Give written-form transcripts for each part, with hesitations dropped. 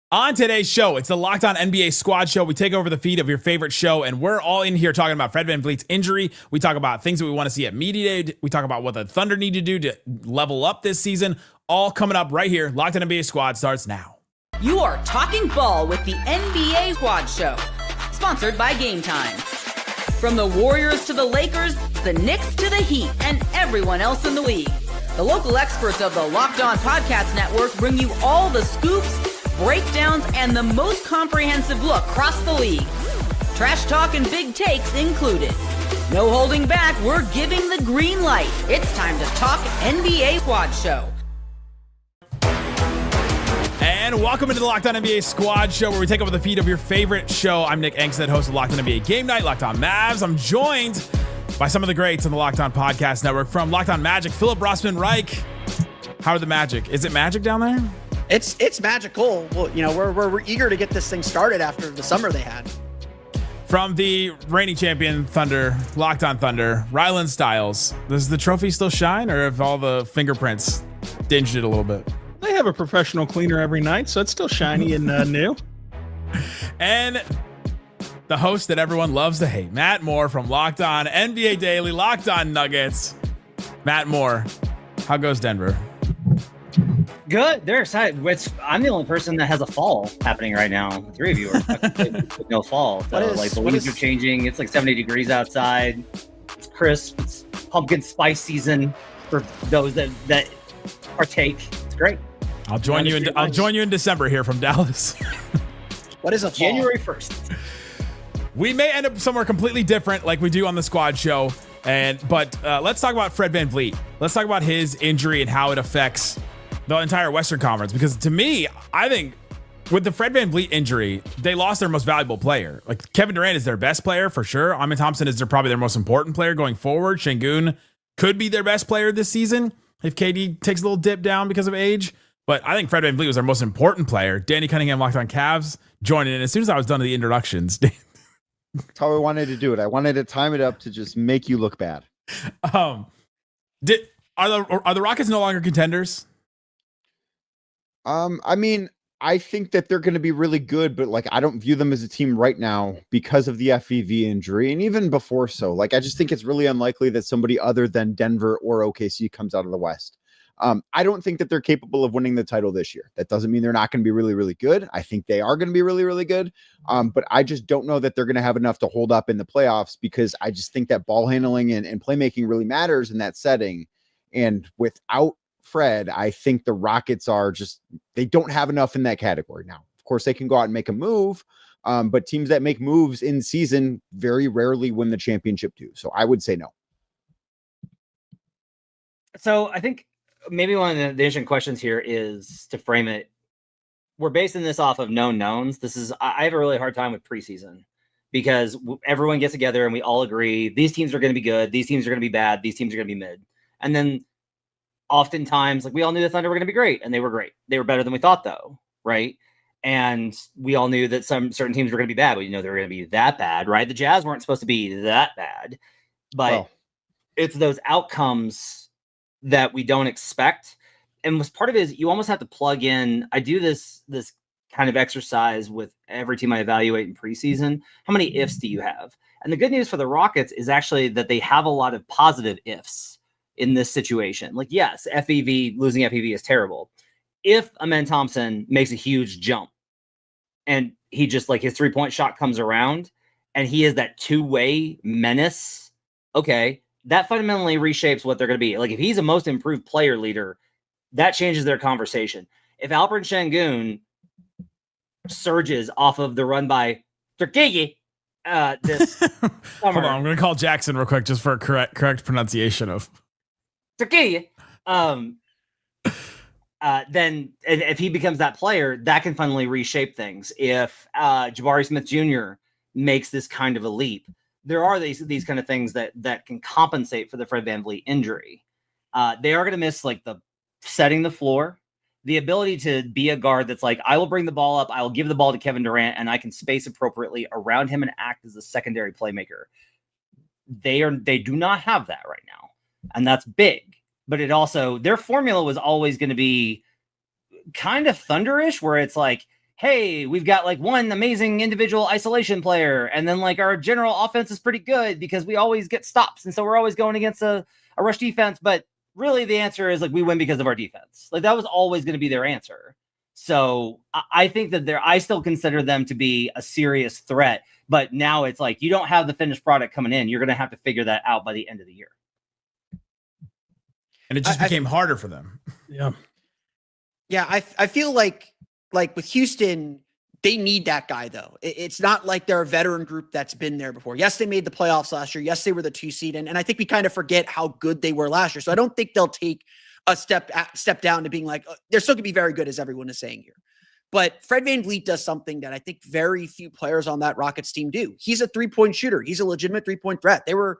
On today's show, it's the Locked On NBA Squad Show. We take over the feed of your favorite show, and we're all in here talking about Fred VanVleet's injury. We talk about things that we want to see at Media Day. We talk about what the Thunder need to do to level up this season. All coming up right here. Locked On NBA Squad starts now. You are talking ball with the NBA Squad Show, sponsored by Game Time. From the Warriors to the Lakers, the Knicks to the Heat, and everyone else in the league, the local experts of the Locked On Podcast Network bring you all the scoops, breakdowns, and the most comprehensive look across the league. Trash talk and big takes included. No holding back, we're giving the green light. It's time to talk NBA Squad Show. And welcome into the Locked On NBA Squad Show, where we take over the feed of your favorite show. I'm Nick Angstead, host of Locked On NBA Game Night, Locked On Mavs. I'm joined by some of the greats on the Locked On Podcast Network. From Locked On Magic, Philip Rossman-Reich. How are the Magic? Is it magic down there? It's magical. Well, you know, we're eager to get this thing started after the summer they had. From the reigning champion Thunder, Locked On Thunder, Rylan Stiles. Does the trophy still shine, or have all the fingerprints dinged it a little bit? They have a professional cleaner every night, so it's still shiny and new. And the host that everyone loves to hate, Matt Moore from Locked On NBA Daily, Locked On Nuggets. Matt Moore, how goes Denver? Good. They're excited. I'm the only person that has a fall happening right now. The three of you are with no fall. So the leaves are changing. It's like 70 degrees outside. It's crisp. It's pumpkin spice season for those that partake. It's great. I'll join you in December here from Dallas. What is a fall? January 1st. We may end up somewhere completely different, like we do on the Squad Show. But let's talk about Fred VanVleet. Let's talk about his injury and how it affects the entire Western Conference. Because to me, I think with the Fred VanVleet injury, they lost their most valuable player. Like, Kevin Durant is their best player for sure. Amin Thompson is probably their most important player going forward. Şengün could be their best player this season if KD takes a little dip down because of age. But I think Fred VanVleet was their most important player. Danny Cunningham, Locked On Cavs, joining in as soon as I was done with the introductions. That's how I wanted to do it. I wanted to time it up to just make you look bad. Are the Rockets no longer contenders? I mean, I think that they're going to be really good, but like, I don't view them as a team right now because of the FVV injury. And even before so, like, I just think it's really unlikely that somebody other than Denver or OKC comes out of the West. I don't think that they're capable of winning the title this year. That doesn't mean they're not going to be really, really good. I think they are going to be really, really good. But I just don't know that they're going to have enough to hold up in the playoffs, because I just think that ball handling and playmaking really matters in that setting. And without Fred, I think the Rockets they don't have enough in that category. Now, of course, they can go out and make a move, but teams that make moves in season very rarely win the championship too. So I would say no. So I think maybe one of the interesting questions here is to frame it. We're basing this off of known knowns. I have a really hard time with preseason, because everyone gets together and we all agree these teams are going to be good, these teams are going to be bad, these teams are going to be mid. And then oftentimes, like, we all knew the Thunder were going to be great, and they were great. They were better than we thought, though, right? And we all knew that certain teams were going to be bad. We didn't know they were going to be that bad, right? The Jazz weren't supposed to be that bad, but it's those outcomes that we don't expect. And what's part of it is you almost have to plug in. I do this kind of exercise with every team I evaluate in preseason. How many ifs do you have? And the good news for the Rockets is actually that they have a lot of positive ifs in this situation. Like, yes, losing FEV is terrible. If Amin Thompson makes a huge jump and he just, like, his 3-point shot comes around and he is that two-way menace, okay, that fundamentally reshapes what they're going to be. Like, if he's a most improved player leader, that changes their conversation. If Alperen Şengün surges off of the run by Turkey this summer. Hold on, I'm going to call Jackson real quick just for a correct pronunciation of Turkey. Then if he becomes that player, that can finally reshape things. If Jabari Smith Jr. makes this kind of a leap, there are these kind of things that can compensate for the Fred VanVleet injury. They are going to miss, like, the setting the floor, the ability to be a guard that's like, I will bring the ball up, I will give the ball to Kevin Durant, and I can space appropriately around him and act as a secondary playmaker. They do not have that right now. And that's big, but it also, their formula was always going to be kind of Thunderish, where it's like, hey, we've got like one amazing individual isolation player, and then like our general offense is pretty good because we always get stops, and so we're always going against a rush defense. But really, the answer is like we win because of our defense. Like that was always going to be their answer. So I think that I still consider them to be a serious threat. But now it's like you don't have the finished product coming in. You're going to have to figure that out by the end of the year. And it just became harder for them. Yeah. Yeah, I feel like with Houston, they need that guy, though. It's not like they're a veteran group that's been there before. Yes, they made the playoffs last year. Yes, they were the 2 seed. And I think we kind of forget how good they were last year. So I don't think they'll take a step down to being like, they're still going to be very good, as everyone is saying here. But Fred VanVleet does something that I think very few players on that Rockets team do. He's a 3-point shooter. He's a legitimate 3-point threat. They were,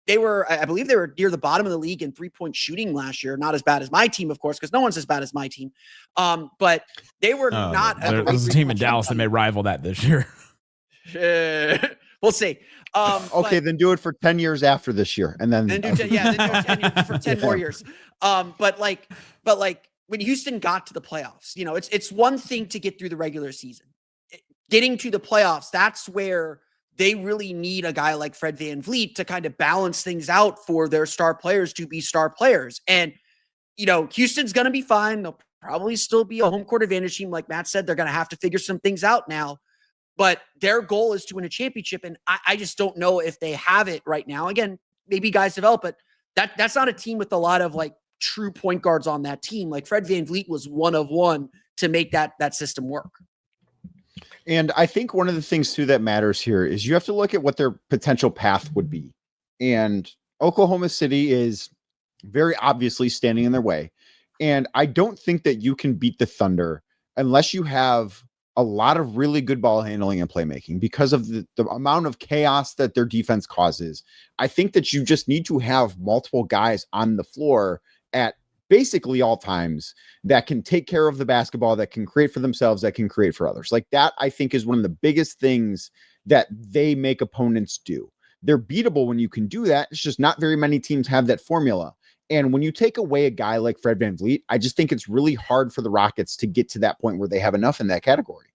I believe they were near the bottom of the league in 3-point shooting last year. Not as bad as my team, of course, because no one's as bad as my team. But they were not. There was a team in Dallas that may rival that this year. We'll see. Okay, then do it for 10 years after this year, and then do 10 years for 10 more years. But when Houston got to the playoffs, you know, it's one thing to get through the regular season. Getting to the playoffs, that's where they really need a guy like Fred VanVleet to kind of balance things out for their star players to be star players. And, you know, Houston's going to be fine. They'll probably still be a home court advantage team. Like Matt said, they're going to have to figure some things out now. But their goal is to win a championship. And I just don't know if they have it right now. Again, maybe guys develop, but that's not a team with a lot of like true point guards on that team. Like Fred VanVleet was one of one to make that system work. And I think one of the things too that matters here is you have to look at what their potential path would be. And Oklahoma City is very obviously standing in their way. And I don't think that you can beat the Thunder unless you have a lot of really good ball handling and playmaking because of the amount of chaos that their defense causes. I think that you just need to have multiple guys on the floor at basically all times that can take care of the basketball, that can create for themselves, that can create for others. Like that, I think, is one of the biggest things that they make opponents do. They're beatable when you can do that. It's just not very many teams have that formula. And when you take away a guy like Fred VanVleet, I just think it's really hard for the Rockets to get to that point where they have enough in that category.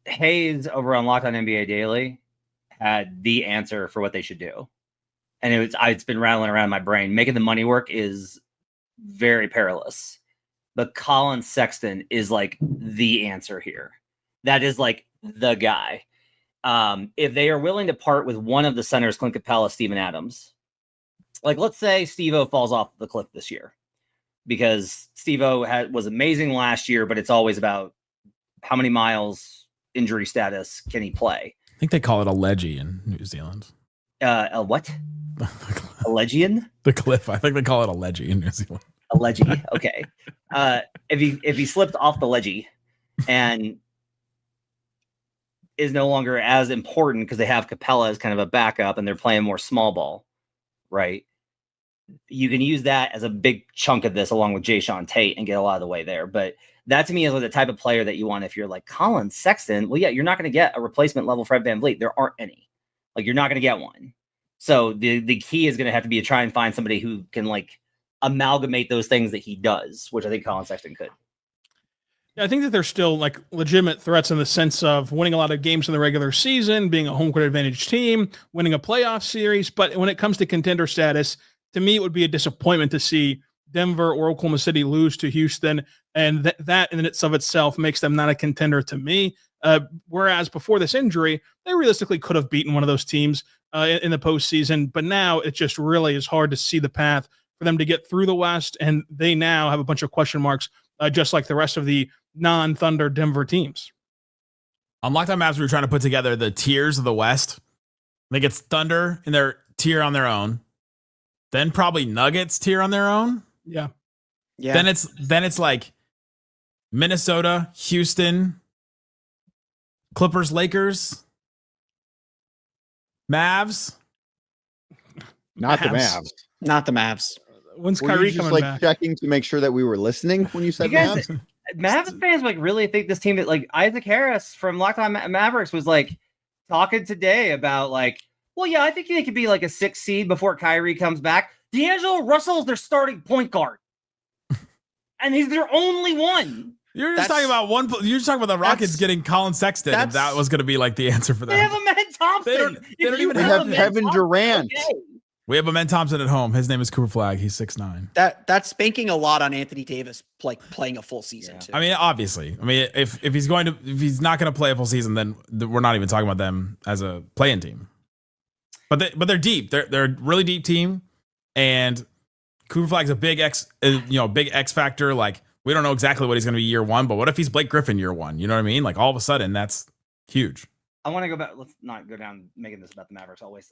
Hayes over on Locked On NBA Daily had the answer for what they should do. And it's been rattling around my brain. Making the money work is very perilous. But Colin Sexton is like the answer here. That is like the guy. If they are willing to part with one of the centers, Clint Capella, Steven Adams, like let's say Steve-O falls off the cliff this year because Steve-O was amazing last year, but it's always about how many miles, injury status can he play. I think they call it a ledgie in New Zealand. A what? A legion? The cliff. I think they call it a ledgie in New Zealand. A ledgie. Okay. If he slipped off the ledgie and is no longer as important because they have Capella as kind of a backup and they're playing more small ball, right? You can use that as a big chunk of this along with Jayshawn Tate and get a lot of the way there. But that to me is like the type of player that you want if you're like Colin Sexton. Well, yeah, you're not going to get a replacement level Fred VanVleet. There aren't any. Like you're not going to get one. So the key is going to have to be to try and find somebody who can like amalgamate those things that he does, which I think Colin Sexton could. Yeah, I think that they're still like legitimate threats in the sense of winning a lot of games in the regular season, being a home court advantage team, winning a playoff series. But when it comes to contender status, to me, it would be a disappointment to see Denver or Oklahoma City lose to Houston. And that in itself makes them not a contender to me. Whereas before this injury, they realistically could have beaten one of those teams in the postseason. But now it just really is hard to see the path for them to get through the West. And they now have a bunch of question marks, just like the rest of the non-Thunder Denver teams. On Locked On Mavs, we were trying to put together the tiers of the West. I think it's Thunder in their tier on their own. Then probably Nuggets tier on their own. Yeah. Then it's like Minnesota, Houston, Clippers, Lakers, Mavs. Not the Mavs. Not the Mavs. When's Were Kyrie you just coming like back? checking to make sure that we were listening when you said You guys- Mavs? Mavs fans like really think this team that like Isaac Harris from Locked On Mavericks was like talking today about like, well, yeah, I think they could be like a 6 seed before Kyrie comes back. D'Angelo Russell's their starting point guard. And he's their only one. You're just talking about you're just talking about the Rockets getting Colin Sexton, and that was going to be like the answer for that. They have Amen Thompson. They don't even have Kevin Durant. Okay. We have Amen Thompson at home. His name is Cooper Flagg. He's 6'9". That's banking a lot on Anthony Davis playing a full season too. I mean, obviously. I mean, if he's not going to play a full season, then we're not even talking about them as a play-in team. But they're deep. They're a really deep team, and Cooper Flagg's a big X factor. Like, we don't know exactly what he's going to be year one, but what if he's Blake Griffin year one? You know what I mean? Like, all of a sudden, that's huge. I want to go back. Let's not go down making this about the Mavericks always.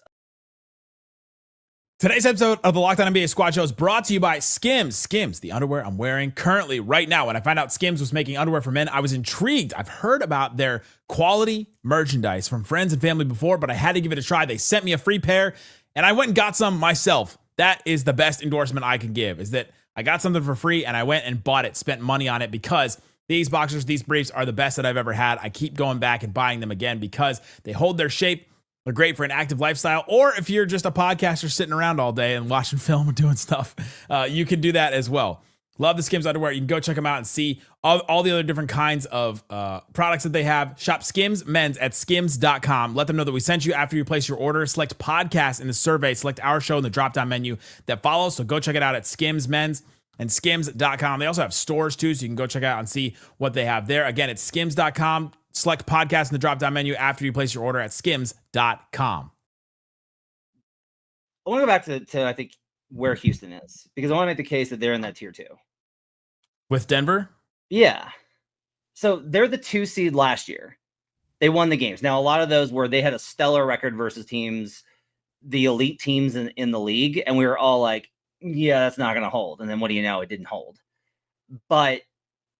Today's episode of the Locked On NBA Squad Show is brought to you by Skims. Skims, the underwear I'm wearing currently right now. When I found out Skims was making underwear for men, I was intrigued. I've heard about their quality merchandise from friends and family before, but I had to give it a try. They sent me a free pair, and I went and got some myself. That is the best endorsement I can give, is that I got something for free, and I went and bought it, spent money on it, because these boxers, these briefs are the best that I've ever had. I keep going back and buying them again because they hold their shape. They're great for an active lifestyle, or if you're just a podcaster sitting around all day and watching film and doing stuff, you can do that as well. Love the Skims underwear. You can go check them out and see all the other different kinds of products that they have. Shop Skims Mens at skims.com. Let them know that we sent you after you place your order. Select podcast in the survey. Select our show in the drop-down menu that follows. So go check it out at Skims Mens and skims.com. They also have stores too, so you can go check it out and see what they have there. Again, it's skims.com. Select podcast in the drop-down menu after you place your order at skims.com. I want to go back to I think where Houston is, because I want to make the case that they're in that tier 2. With Denver? Yeah. So they're the 2 seed last year. They won the games. Now, a lot of those were they had a stellar record versus teams, the elite teams in the league, and we were all like, yeah, that's not going to hold. And then what do you know? It didn't hold. But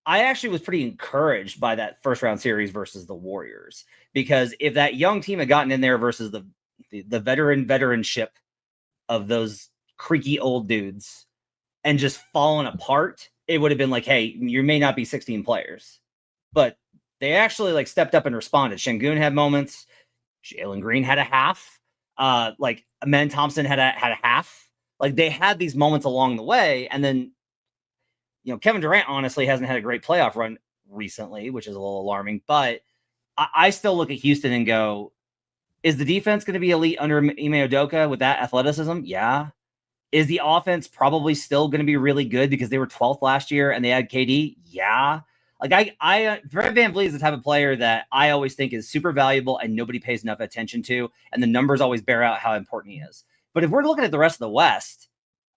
I actually was pretty encouraged by that first round series versus the Warriors, because if that young team had gotten in there versus the veteranship of those creaky old dudes and just fallen apart, it would have been like, hey, you may not be 16 players, but they actually stepped up and responded. Şengün had moments. Jalen Green had a half. Amen Thompson had a half. Like, they had these moments along the way, and then Kevin Durant honestly hasn't had a great playoff run recently, which is a little alarming, but I still look at Houston and go, is the defense going to be elite under Ime Udoka with that athleticism? Yeah. Is the offense probably still going to be really good because they were 12th last year and they had KD? Yeah. Fred VanVleet is the type of player that I always think is super valuable and nobody pays enough attention to, and the numbers always bear out how important he is. But if we're looking at the rest of the West,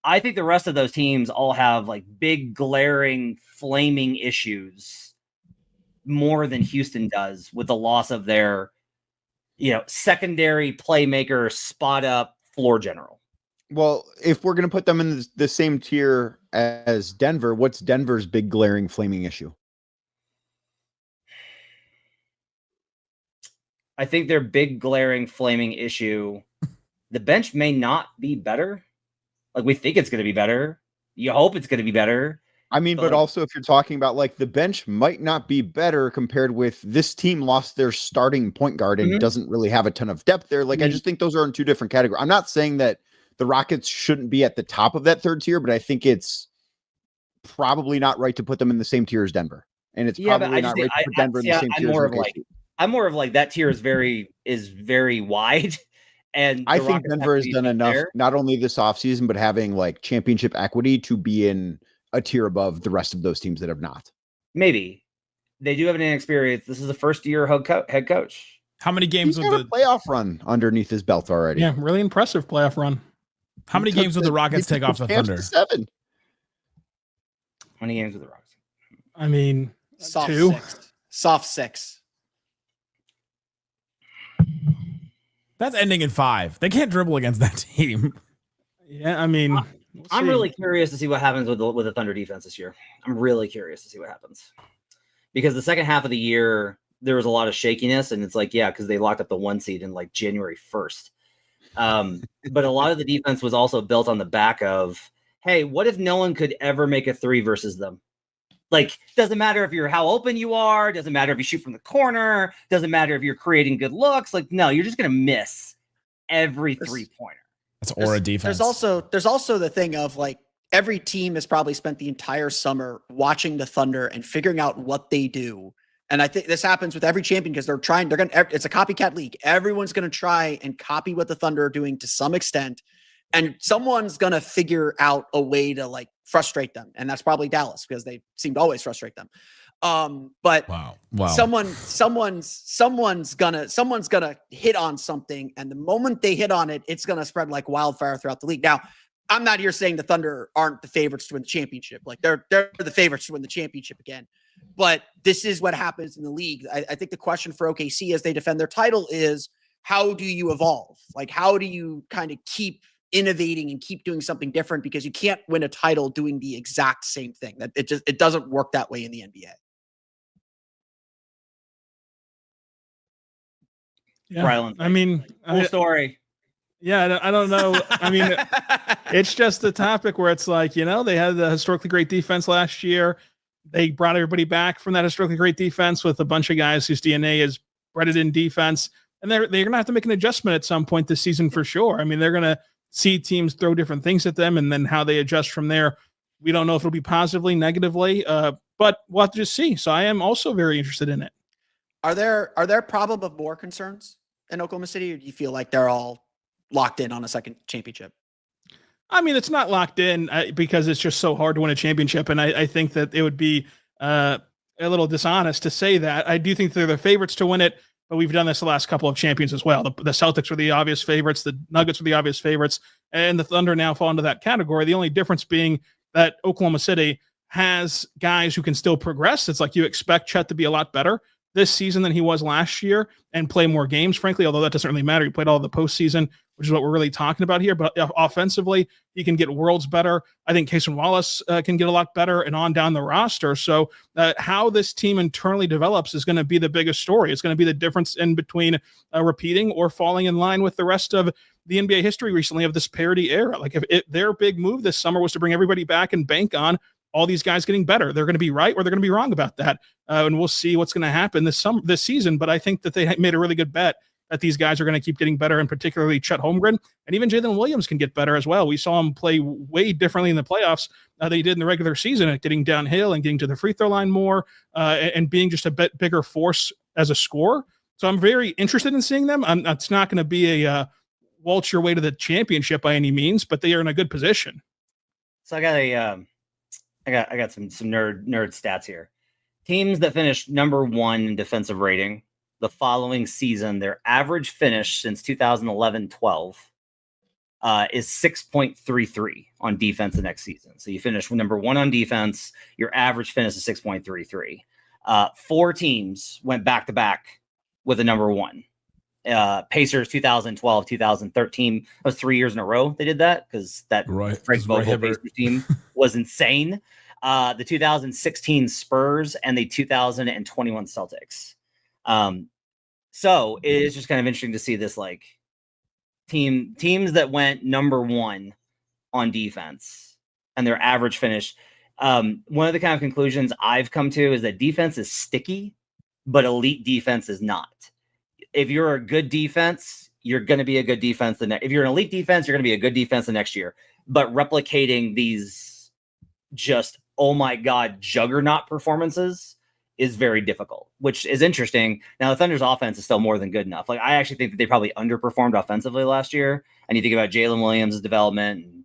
I think the rest of those teams all have big, glaring, flaming issues more than Houston does with the loss of their, secondary playmaker, spot up floor general. Well, if we're going to put them in the same tier as Denver, what's Denver's big, glaring, flaming issue? I think their big, glaring, flaming issue, the bench may not be better. We think it's going to be better. You hope it's going to be better. I mean, but also if you're talking about the bench might not be better compared with this team lost their starting point guard and doesn't really have a ton of depth there. I just think those are in two different categories. I'm not saying that the Rockets shouldn't be at the top of that third tier, but I think it's probably not right to put them in the same tier as Denver. And it's probably not right to put Denver in the same tier as OKC. I'm more of that tier is very wide. And I think Denver has done enough, not only this offseason, but having championship equity to be in a tier above the rest of those teams that have not. Maybe. They do have an inexperience. This is the first year head coach. How many games with the playoff run underneath his belt already? Yeah, really impressive playoff run. How many games would the Rockets take off the Thunder? 7. How many games with the Rockets? I mean, Soft 2. 6. Soft 6. That's ending in 5. They can't dribble against that team. Yeah, I mean, I'm really curious to see what happens with the Thunder defense this year. I'm really curious to see what happens, because the second half of the year there was a lot of shakiness, and it's because they locked up the 1 seed in January 1st. But a lot of the defense was also built on the back of, hey, what if no one could ever make a 3 versus them? Doesn't matter if you're how open you are, doesn't matter if you shoot from the corner, doesn't matter if you're creating good looks. No, you're just going to miss every 3-pointer. That's aura defense. There's also the thing of every team has probably spent the entire summer watching the Thunder and figuring out what they do. And I think this happens with every champion because it's a copycat league. Everyone's going to try and copy what the Thunder are doing to some extent. And someone's going to figure out a way to like frustrate them. And that's probably Dallas because they seem to always frustrate them. But wow. someone's gonna hit on something. And the moment they hit on it, it's going to spread like wildfire throughout the league. Now, I'm not here saying the Thunder aren't the favorites to win the championship. Like they're the favorites to win the championship again. But this is what happens in the league. I think the question for OKC as they defend their title is, how do you evolve? Like, how do you kind of keep innovating and keep doing something different? Because you can't win a title doing the exact same thing. That it doesn't work that way in the NBA. Yeah. Ryland, I mean, full story. Yeah, I don't know. I mean, it's just a topic where it's like, they had the historically great defense last year. They brought everybody back from that historically great defense with a bunch of guys whose DNA is bred in defense. And they're going to have to make an adjustment at some point this season for sure. I mean, they're going to see teams throw different things at them, and then how they adjust from there. We don't know if it'll be positively, negatively, but we'll have to just see. So I am also very interested in it. Are there probably more concerns in Oklahoma City, or do you feel like they're all locked in on a second championship? I mean, it's not locked in because it's just so hard to win a championship. And I think that it would be a little dishonest to say that. I do think they're the favorites to win it, but we've done this the last couple of champions as well. The Celtics were the obvious favorites. The Nuggets were the obvious favorites. And the Thunder now fall into that category. The only difference being that Oklahoma City has guys who can still progress. It's like you expect Chet to be a lot better this season than he was last year and play more games, frankly, although that doesn't really matter. He played all the postseason, which is what we're really talking about here. But offensively, he can get worlds better. I think Cason Wallace can get a lot better and on down the roster. So how this team internally develops is going to be the biggest story. It's going to be the difference in between repeating or falling in line with the rest of the NBA history recently of this parity era. Like if their big move this summer was to bring everybody back and bank on all these guys getting better, they're going to be right or they're going to be wrong about that. And we'll see what's going to happen this season. But I think that they made a really good bet that these guys are going to keep getting better, and particularly Chet Holmgren, and even Jalen Williams can get better as well. We saw him play way differently in the playoffs than he did in the regular season, at getting downhill and getting to the free throw line more, and being just a bit bigger force as a scorer. So I'm very interested in seeing them. It's not going to be a waltz your way to the championship by any means, but they are in a good position. So I got some nerd stats here. Teams that finished number 1 in defensive rating the following season, their average finish since 2011-12 is 6.33 on defense the next season. So you finish number 1 on defense, your average finish is 6.33. 4 teams went back to back with a number 1. Pacers 2012, 2013. That was 3 years in a row they did that, because that Frank Vogel Pacers team was insane. The 2016 Spurs and the 2021 Celtics. So it is just kind of interesting to see this, like, teams that went number 1 on defense and their average finish. One of the kind of conclusions I've come to is that defense is sticky, but elite defense is not. If you're a good defense, you're going to be a good defense. If you're an elite defense, you're going to be a good defense the next year. But replicating these just, oh my God, juggernaut performances is very difficult, which is interesting. Now, the Thunder's offense is still more than good enough. Like, I actually think that they probably underperformed offensively last year. And you think about Jalen Williams' development and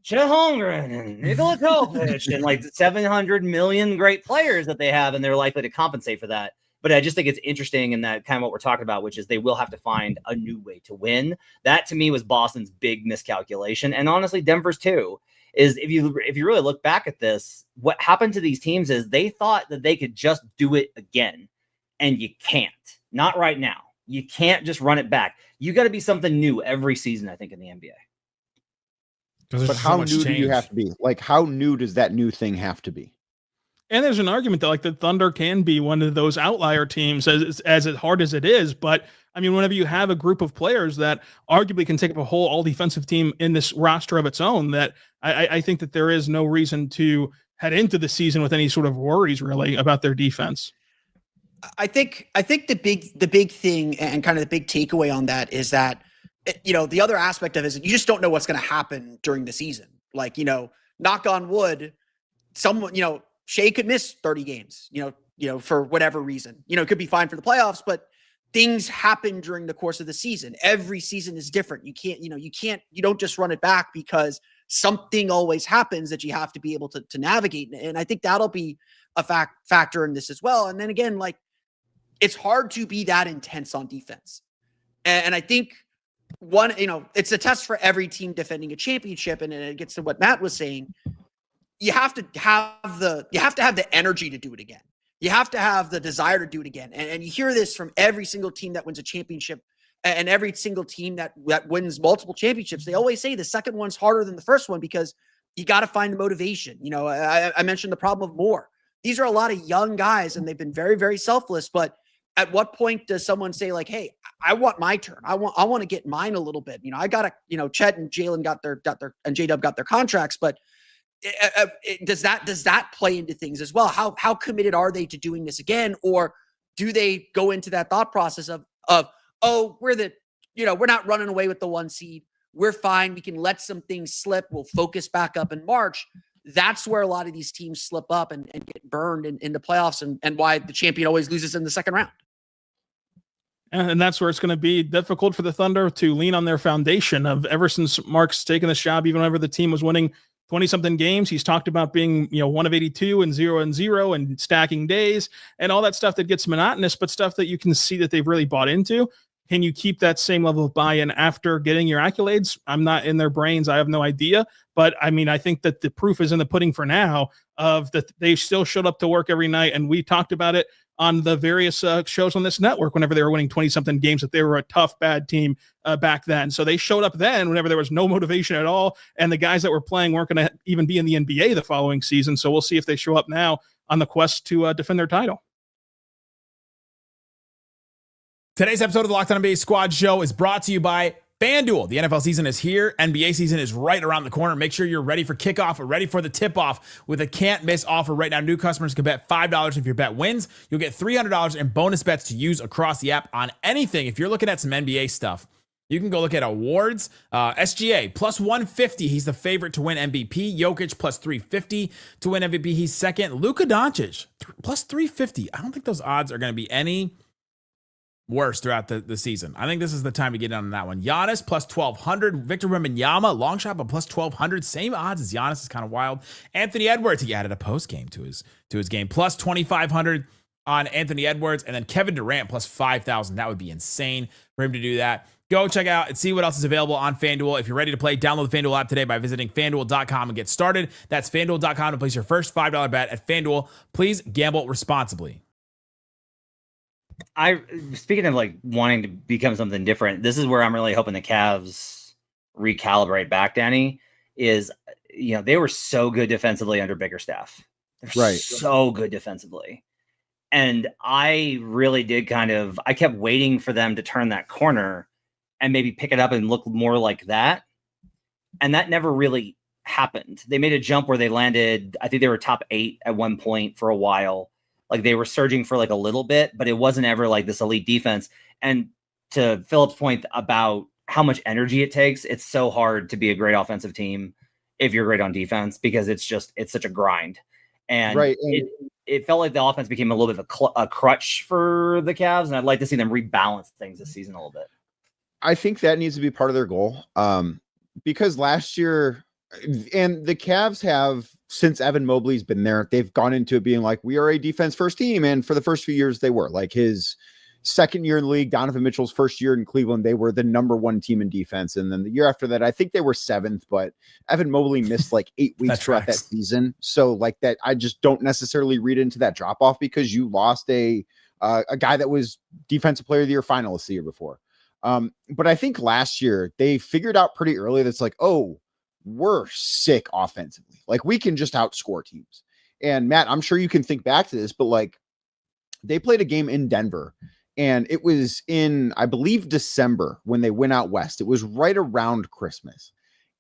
Chet Holmgren and Nikola Jokic and like 700 million great players that they have, and they're likely to compensate for that. But I just think it's interesting in that kind of what we're talking about, which is they will have to find a new way to win. That to me was Boston's big miscalculation. And honestly, Denver's too, is if you really look back at this, what happened to these teams is they thought that they could just do it again. And you can't. Not right now. You can't just run it back. You got to be something new every season, I think, in the NBA. But how new do you have to be? Like, how new does that new thing have to be? And there's an argument that, like, the Thunder can be one of those outlier teams as hard as it is. But I mean, whenever you have a group of players that arguably can take up a whole all defensive team in this roster of its own, that I think that there is no reason to head into the season with any sort of worries really about their defense. I think the big thing and kind of the big takeaway on that is that, you know, the other aspect of it is you just don't know what's going to happen during the season. Like, knock on wood, someone, Shea could miss 30 games, for whatever reason. It could be fine for the playoffs, but things happen during the course of the season. Every season is different. You don't just run it back because something always happens that you have to be able to navigate. And I think that'll be a factor in this as well. And then again, like, it's hard to be that intense on defense. And I think it's a test for every team defending a championship. And it gets to what Matt was saying. You have to have the energy to do it again. You have to have the desire to do it again. And you hear this from every single team that wins a championship and every single team that wins multiple championships. They always say the second one's harder than the first one because you got to find the motivation. I mentioned the problem of Moore. These are a lot of young guys and they've been very, very selfless. But at what point does someone say like, hey, I want my turn. I want to get mine a little bit. I got to, Chet and Jalen got their and J-Dub got their contracts, but does that play into things as well? How committed are they to doing this again? Or do they go into that thought process of, oh, we're not running away with the 1 seed. We're fine. We can let some things slip. We'll focus back up in March. That's where a lot of these teams slip up and get burned in the playoffs and why the champion always loses in the second round. And that's where it's going to be difficult for the Thunder to lean on their foundation of ever since Mark's taken this job, even whenever the team was winning 20-something games. He's talked about being, 1 of 82 and 0-0 and stacking days and all that stuff that gets monotonous, but stuff that you can see that they've really bought into. Can you keep that same level of buy-in after getting your accolades? I'm not in their brains. I have no idea. But I mean, I think that the proof is in the pudding for now of that they still showed up to work every night. And we talked about it on the various shows on this network whenever they were winning 20-something games, that they were a tough, bad team back then. So they showed up then whenever there was no motivation at all. And the guys that were playing weren't going to even be in the NBA the following season. So we'll see if they show up now on the quest to defend their title. Today's episode of the Locked On NBA Squad Show is brought to you by FanDuel. The NFL season is here. NBA season is right around the corner. Make sure you're ready for kickoff or ready for the tip-off with a can't-miss offer right now. New customers can bet $5 if your bet wins. You'll get $300 in bonus bets to use across the app on anything. If you're looking at some NBA stuff, you can go look at awards. SGA, plus 150. He's the favorite to win MVP. Jokic, plus 350 to win MVP. He's second. Luka Doncic, plus 350. I don't think those odds are going to be any worse throughout the season. I think this is the time to get in on that one. Giannis plus 1,200. Victor Wembanyama, long shot, but plus 1,200. Same odds as Giannis. Is kind of wild. Anthony Edwards, he added a post game to his game. Plus 2,500 on Anthony Edwards. And then Kevin Durant plus 5,000. That would be insane for him to do that. Go check out and see what else is available on FanDuel. If you're ready to play, download the FanDuel app today by visiting FanDuel.com and get started. That's FanDuel.com to place your first $5 bet at FanDuel. Please gamble responsibly. Speaking of like wanting to become something different, this is where I'm really hoping the Cavs recalibrate back, Danny, is, they were so good defensively under Bickerstaff. They're right. So good defensively. And I really did I kept waiting for them to turn that corner and maybe pick it up and look more like that. And that never really happened. They made a jump where they landed, I think they were top 8 at one point for a while. Like they were surging for like a little bit, but it wasn't ever like this elite defense. And to Philip's point about how much energy it takes, it's so hard to be a great offensive team if you're great on defense, because it's such a grind. And right. It felt like the offense became a little bit of a crutch for the Cavs. And I'd like to see them rebalance things this season a little bit. I think that needs to be part of their goal. Because last year, and the Cavs have, since Evan Mobley's been there, they've gone into it being like, we are a defense first team. And for the first few years, they were like his second year in the league, Donovan Mitchell's first year in Cleveland, they were the number 1 team in defense. And then the year after that, I think they were 7th, but Evan Mobley missed like 8 weeks throughout that season. So like that, I just don't necessarily read into that drop off because you lost a guy that was defensive player of the year finalist the year before. But I think last year they figured out pretty early that's like, oh, we're sick offensively. Like we can just outscore teams. And Matt, I'm sure you can think back to this, but like they played a game in Denver and it was in, I believe, December when they went out west. It was right around Christmas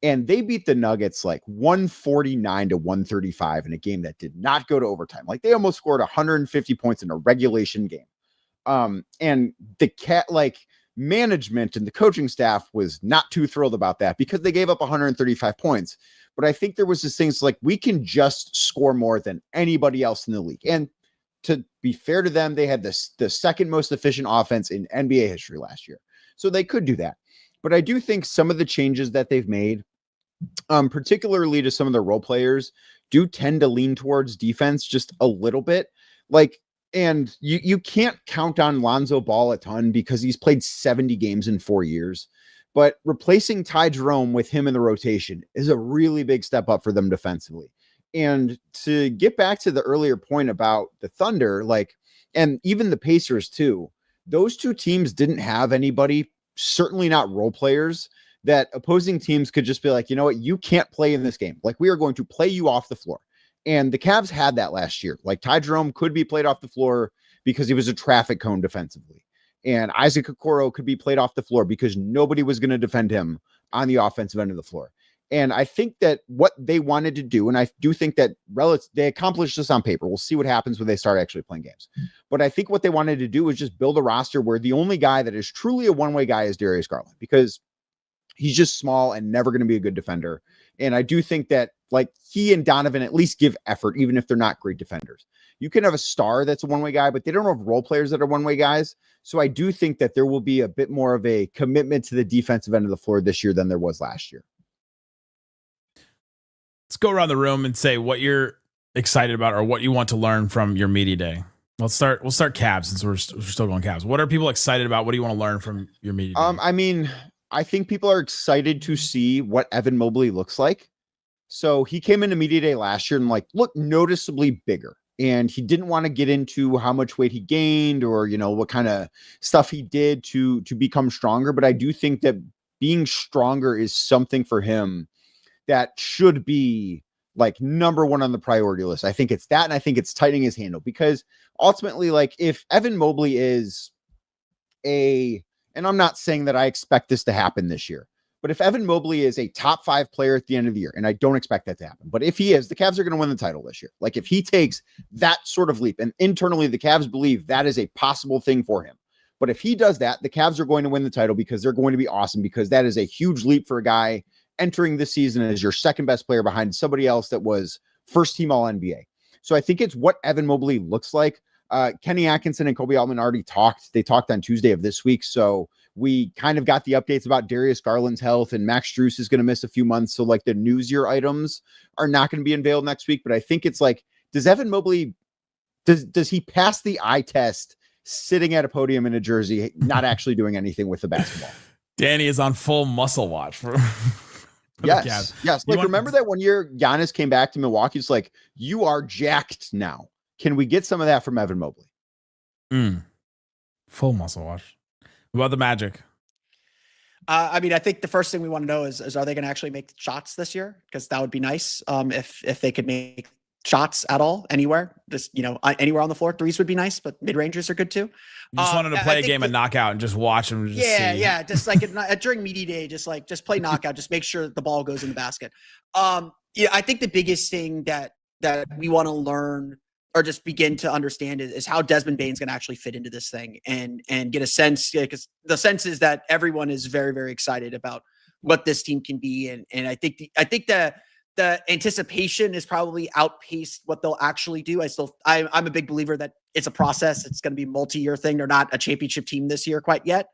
and they beat the Nuggets like 149-135 in a game that did not go to overtime. Like they almost scored 150 points in a regulation game. And management and the coaching staff was not too thrilled about that because they gave up 135 points. But I think there was this thing, like, we can just score more than anybody else in the league. And to be fair to them, they had the second most efficient offense in NBA history last year. So they could do that. But I do think some of the changes that they've made, particularly to some of the role players, do tend to lean towards defense just a little bit. Like, and you can't count on Lonzo Ball a ton because he's played 70 games in 4 years. But replacing Ty Jerome with him in the rotation is a really big step up for them defensively. And to get back to the earlier point about the Thunder, like, and even the Pacers too, those two teams didn't have anybody, certainly not role players, that opposing teams could just be like, you know what, you can't play in this game. Like, we are going to play you off the floor. And the Cavs had that last year. Like, Ty Jerome could be played off the floor because he was a traffic cone defensively. And Isaac Okoro could be played off the floor because nobody was going to defend him on the offensive end of the floor. And I think that what they wanted to do, and I do think that they accomplished this on paper. We'll see what happens when they start actually playing games. But I think what they wanted to do was just build a roster where the only guy that is truly a one-way guy is Darius Garland, because he's just small and never going to be a good defender. And I do think that, like, he and Donovan at least give effort, even if they're not great defenders. You can have a star that's a one-way guy, but they don't have role players that are one-way guys. So I do think that there will be a bit more of a commitment to the defensive end of the floor this year than there was last year. Let's go around the room and say what you're excited about or what you want to learn from your media day. We'll start Cavs, since we're still going Cavs. What are people excited about? What do you want to learn from your media day? I mean, I think people are excited to see what Evan Mobley looks like. So he came into media day last year and, like, looked noticeably bigger. And he didn't want to get into how much weight he gained or, you know, what kind of stuff he did to become stronger. But I do think that being stronger is something for him that should be, like, number one on the priority list. I think it's that. And I think it's tightening his handle, because ultimately, like, if Evan Mobley is and I'm not saying that I expect this to happen this year, but if Evan Mobley is a top 5 player at the end of the year, and I don't expect that to happen, but if he is, the Cavs are going to win the title this year. Like, if he takes that sort of leap, and internally the Cavs believe that is a possible thing for him. But if he does that, the Cavs are going to win the title, because they're going to be awesome, because that is a huge leap for a guy entering this season as your second best player behind somebody else that was first team all NBA. So I think it's what Evan Mobley looks like. Kenny Atkinson and Kobe Altman already talked. They talked on Tuesday of this week. So we kind of got the updates about Darius Garland's health, and Max Strus is going to miss a few months. So, like, the newsier items are not going to be unveiled next week. But I think it's like, does Evan Mobley, does he pass the eye test sitting at a podium in a jersey, not actually doing anything with the basketball? Danny is on full muscle watch for yes. Like, remember that one year Giannis came back to Milwaukee? It's like, you are jacked now. Can we get some of that from Evan Mobley? Full muscle watch. What about the Magic? I mean, I think the first thing we want to know is are they going to actually make shots this year? Because that would be nice. If they could make shots at all, anywhere, just, you know, anywhere on the floor. Threes would be nice, but mid-rangers are good too. You just wanted to play a game of knockout and just watch them. Just see. Yeah. Just like during media day, just play knockout. Just make sure the ball goes in the basket. Yeah, I think the biggest thing that we want to learn or just begin to understand is how Desmond Bane's going to actually fit into this thing and get a sense, because the sense is that everyone is very, very excited about what this team can be. And I think the anticipation is probably outpaced what they'll actually do. I'm a big believer that it's a process. It's going to be a multi-year thing. They're not a championship team this year quite yet.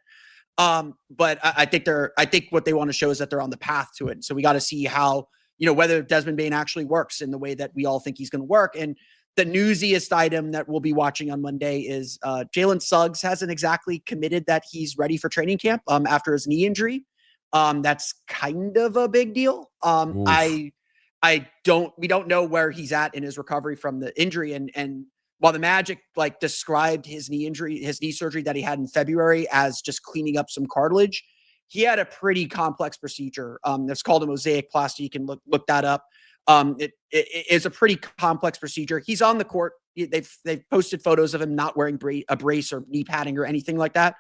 But I think what they want to show is that they're on the path to it. So we got to see how, you know, whether Desmond Bane actually works in the way that we all think he's going to work. And the newsiest item that we'll be watching on Monday is Jalen Suggs hasn't exactly committed that he's ready for training camp after his knee injury. That's kind of a big deal. We don't know where he's at in his recovery from the injury. And while the Magic like described his knee surgery that he had in February as just cleaning up some cartilage, he had a pretty complex procedure. It's called a mosaic plasty. You can look that up. It is a pretty complex procedure. He's on the court. They've posted photos of him not wearing a brace or knee padding or anything like that.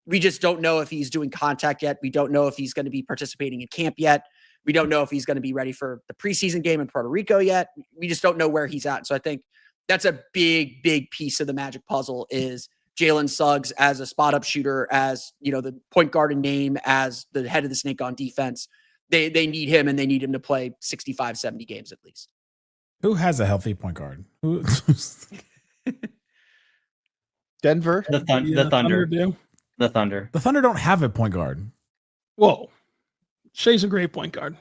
We just don't know if he's doing contact yet. We don't know if he's going to be participating in camp yet. We don't know if he's going to be ready for the preseason game in Puerto Rico yet. We just don't know where he's at. So I think that's a big, big piece of the Magic puzzle is Jalen Suggs as a spot up shooter, as the point guard in name, as the head of the snake on defense. They need him, and they need him to play 65, 70 games at least. Who has a healthy point guard? Who? Denver. The Thunder. do. The Thunder. The Thunder don't have a point guard. Whoa. Shay's a great point guard.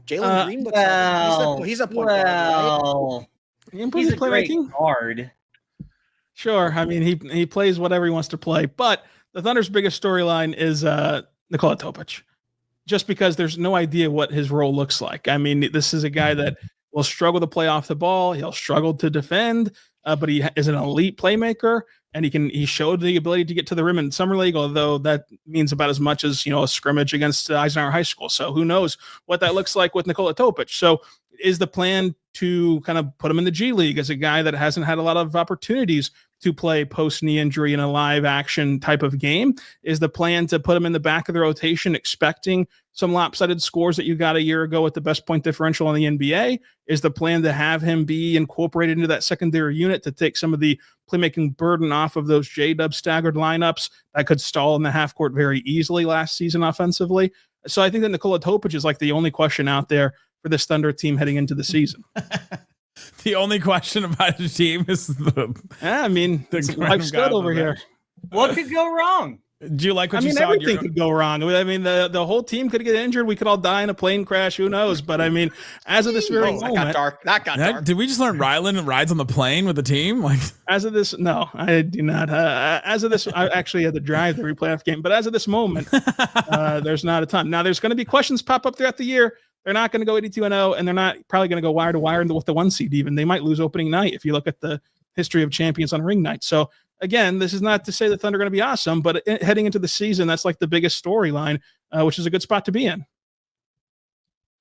Jalen Green looks like he's a point guard. Right? He's a great guard. Sure. I mean, he plays whatever he wants to play, but the Thunder's biggest storyline is Nikola Topic, just because there's no idea what his role looks like. I mean, this is a guy that will struggle to play off the ball. He'll struggle to defend, but he is an elite playmaker, and he showed the ability to get to the rim in Summer League, although that means about as much as, a scrimmage against Eisenhower High School. So who knows what that looks like with Nikola Topic. So is the plan to kind of put him in the G League as a guy that hasn't had a lot of opportunities to play post-knee injury in a live action type of game? Is the plan to put him in the back of the rotation, expecting some lopsided scores that you got a year ago with the best point differential in the NBA? Is the plan to have him be incorporated into that secondary unit to take some of the playmaking burden off of those J-Dub staggered lineups that could stall in the half court very easily last season offensively? So I think that Nikola Topic is like the only question out there for this Thunder team heading into the season. The only question about the team is life's good over here. What could go wrong? Do you like what you saw? Everything could go wrong. I mean, the whole team could get injured. We could all die in a plane crash. Who knows? But I mean, as of this very moment, that got dark. Did we just learn Rylan rides on the plane with the team? Like, as of this, no, I do not. As of this, I actually had to drive the replay game. But as of this moment, there's not a ton. Now, there's going to be questions pop up throughout the year. They're not going to go 82-0, and they're not probably going to go wire to wire with the 1 seed even. They might lose opening night if you look at the history of champions on ring night. So again, this is not to say the Thunder are going to be awesome, but heading into the season, that's like the biggest storyline, which is a good spot to be in.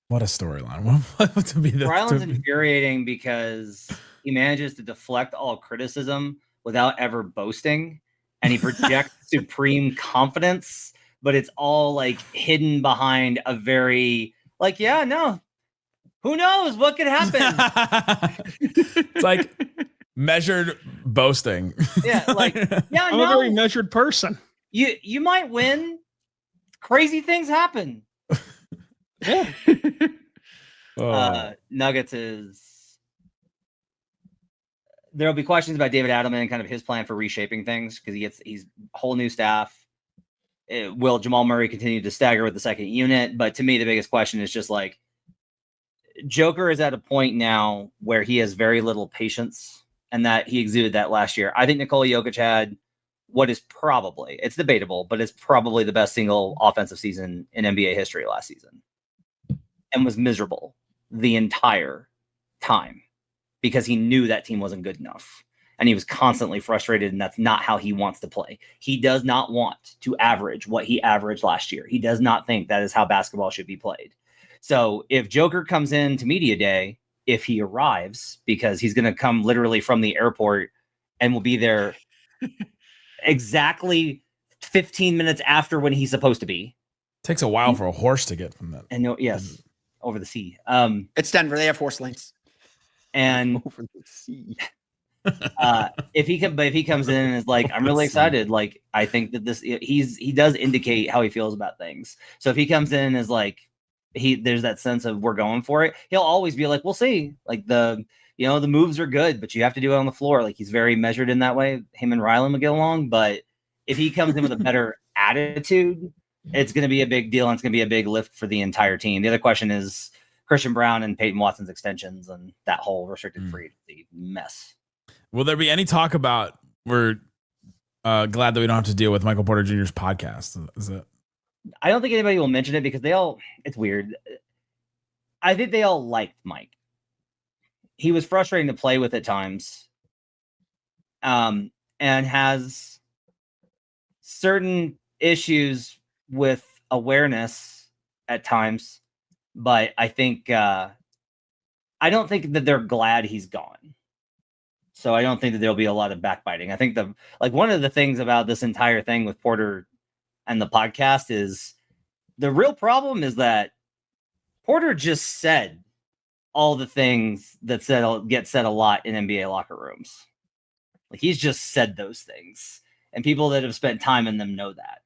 What a storyline. What to be Ryland's infuriating because he manages to deflect all criticism without ever boasting, and he projects supreme confidence, but it's all like hidden behind a very who knows what could happen? It's like measured boasting. I'm a very measured person. You might win. Crazy things happen. Yeah. Nuggets is there'll be questions about David Adelman and kind of his plan for reshaping things because he's whole new staff. Will Jamal Murray continue to stagger with the second unit? But to me, the biggest question is just like Joker is at a point now where he has very little patience, and that he exuded that last year. I think Nikola Jokic had what is probably, it's debatable, but it's probably the best single offensive season in NBA history last season, and was miserable the entire time because he knew that team wasn't good enough. And he was constantly frustrated, and that's not how he wants to play. He does not want to average what he averaged last year. He does not think that is how basketball should be played. So if Joker comes in to media day, if he arrives, because he's going to come literally from the airport and will be there exactly 15 minutes after when he's supposed to be. Takes a while for a horse to get from that. And over the sea. It's Denver. They have horse lanes. And Over the sea. if he comes in and is like, I'm really excited. Like, I think that he does indicate how he feels about things. So if he comes in and is like, there's that sense of we're going for it. He'll always be like, we'll see. Like the moves are good, but you have to do it on the floor. Like he's very measured in that way. Him and Rylan will get along. But if he comes in with a better attitude, it's going to be a big deal. And it's going to be a big lift for the entire team. The other question is Christian Brown and Peyton Watson's extensions and that whole restricted free mess. Will there be any talk about we're glad that we don't have to deal with Michael Porter Jr.'s podcast? Is it? I don't think anybody will mention it because it's weird. I think they all liked Mike. He was frustrating to play with at times. And has certain issues with awareness at times. But I think, I don't think that they're glad he's gone. So I don't think that there'll be a lot of backbiting. I think one of the things about this entire thing with Porter and the podcast is the real problem is that Porter just said all the things that get said a lot in NBA locker rooms. Like he's just said those things. and people that have spent time in them know that.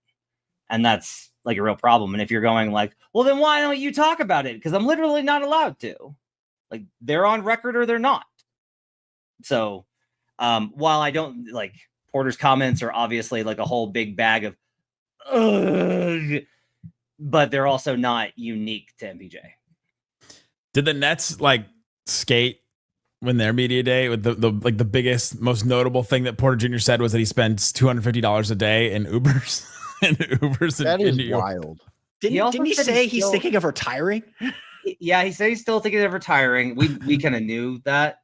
And that's like a real problem. And if you're going like, well, then why don't you talk about it? Because I'm literally not allowed to. Like, they're on record or they're not. So while I don't like, Porter's comments are obviously like a whole big bag of, ugh, but they're also not unique to MPJ. Did the Nets like skate when their media day with the biggest, most notable thing that Porter Jr. said was that he spends $250 a day in Ubers and Ubers That in is New York. wild. Didn't he said say he's still- thinking of retiring? Yeah, he said he's still thinking of retiring. We kind of knew that.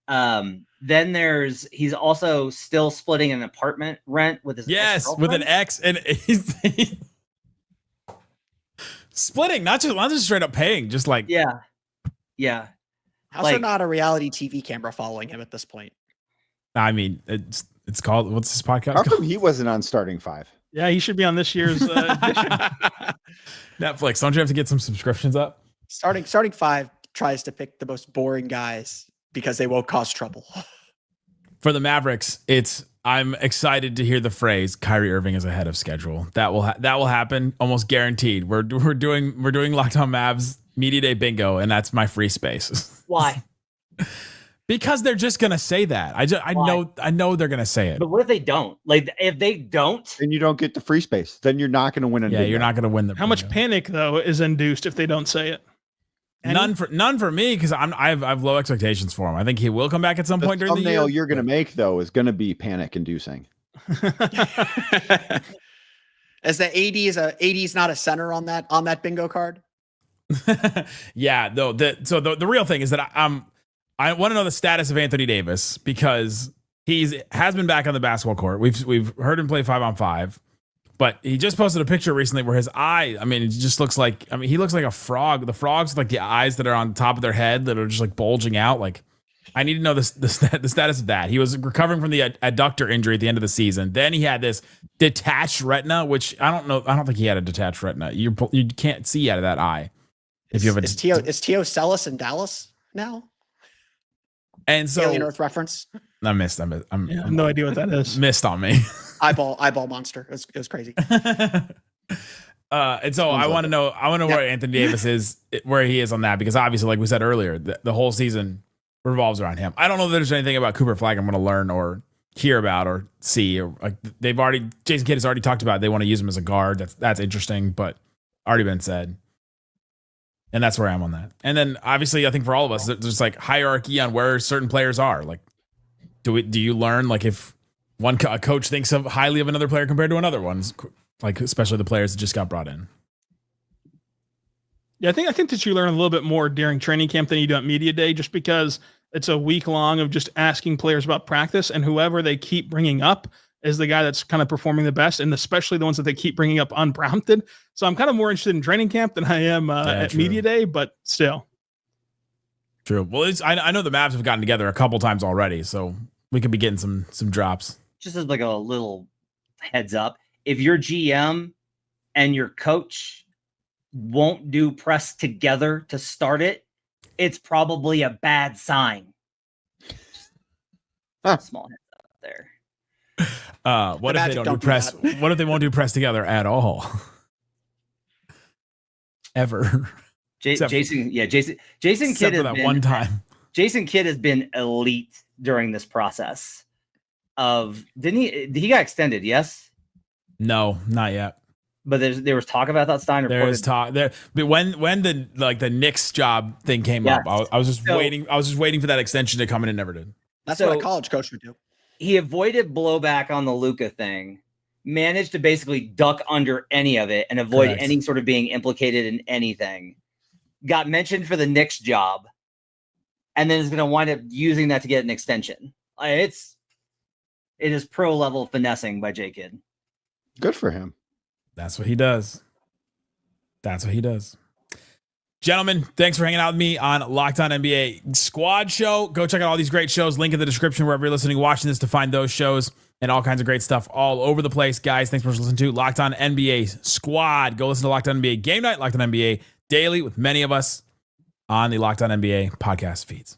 Then he's also still splitting an apartment rent with his Yes, with an ex, and he's splitting, not just straight up paying, just like yeah. How's Like- there not a reality TV camera following him at this point? I mean, it's called, what's this podcast How called? come he wasn't on starting five? Yeah, he should be on this year's edition. Netflix. Don't you have to get some subscriptions up? Starting five tries to pick the most boring guys because they won't cause trouble. For the Mavericks, I'm excited to hear the phrase Kyrie Irving is ahead of schedule. That will happen, almost guaranteed. We're doing Locked On Mavs Media Day bingo, and that's my free space. Why? Because they're just gonna say that. I know they're gonna say it. But what if they don't? Like, if they don't, Then you don't get the free space. Then you're not going to win a Yeah, bingo. you're not gonna win the How much bingo. panic though is induced if they don't say it? None for me, because I have low expectations for him. I think he will come back at some The point during the thumbnail year. you're going to make, though, is going to be panic inducing. As the AD is not a center on that bingo card. Yeah, though. The real thing is that I want to know the status of Anthony Davis, because has been back on the basketball court. We've heard him play 5-on-5, but he just posted a picture recently where his eye, I mean, it just looks like, I mean, he looks like a frog. The frogs, like the eyes that are on top of their head that are just like bulging out. Like, I need to know the status of that. He was recovering from the adductor injury at the end of the season. Then he had this detached retina, which I don't know. I don't think he had a detached retina. You can't see out of that eye if you have Is Tio Celis in Dallas now? And so Alien Earth reference. I missed. I have no idea what that is. Missed on me. Eyeball monster. It was crazy. And so I want to know. Where Anthony Davis is, where he is on that, because obviously, like we said earlier, the whole season revolves around him. I don't know if there's anything about Cooper Flagg I'm going to learn or hear about or see. Or, like, Jason Kidd has already talked about it. They want to use him as a guard. That's interesting, but already been said. And that's where I am on that. And then obviously, I think for all of us, there's like hierarchy on where certain players are. Like, do you learn, like, if a coach thinks highly of another player compared to another one, like especially the players that just got brought in. Yeah, I think that you learn a little bit more during training camp than you do at media day, just because it's a week long of just asking players about practice, and whoever they keep bringing up is the guy that's kind of performing the best, and especially the ones that they keep bringing up unprompted. So I'm kind of more interested in training camp than I am at true. media day, but still. True. Well, I know the Mavs have gotten together a couple times already, so we could be getting some drops. just as like a little heads up, if your GM and your coach won't do press together to start it, it's probably a bad sign. Small heads up there. What if they don't do press? What if they won't do press together at all? Ever? Jason Kidd Except for that one time. Jason Kidd has been elite during this process. Did he got extended? Yes. No, not yet. But there was talk about that. Stein There was talk there. But when the Knicks job thing came up, I was just waiting. I was just waiting for that extension to come in, and never did. That's what a college coach would do. He avoided blowback on the Luka thing, managed to basically duck under any of it and avoid any sort of being implicated in anything. Got mentioned for the Knicks job, and then is going to wind up using that to get an extension. It is pro level finessing by J Kidd. Good for him. That's what he does. Gentlemen, thanks for hanging out with me on Locked On NBA Squad Show. Go check out all these great shows. Link in the description wherever you're listening, watching this, to find those shows and all kinds of great stuff all over the place. Guys, thanks for listening to Locked On NBA Squad. Go listen to Locked On NBA Game Night, Locked On NBA Daily with many of us on the Locked On NBA podcast feeds.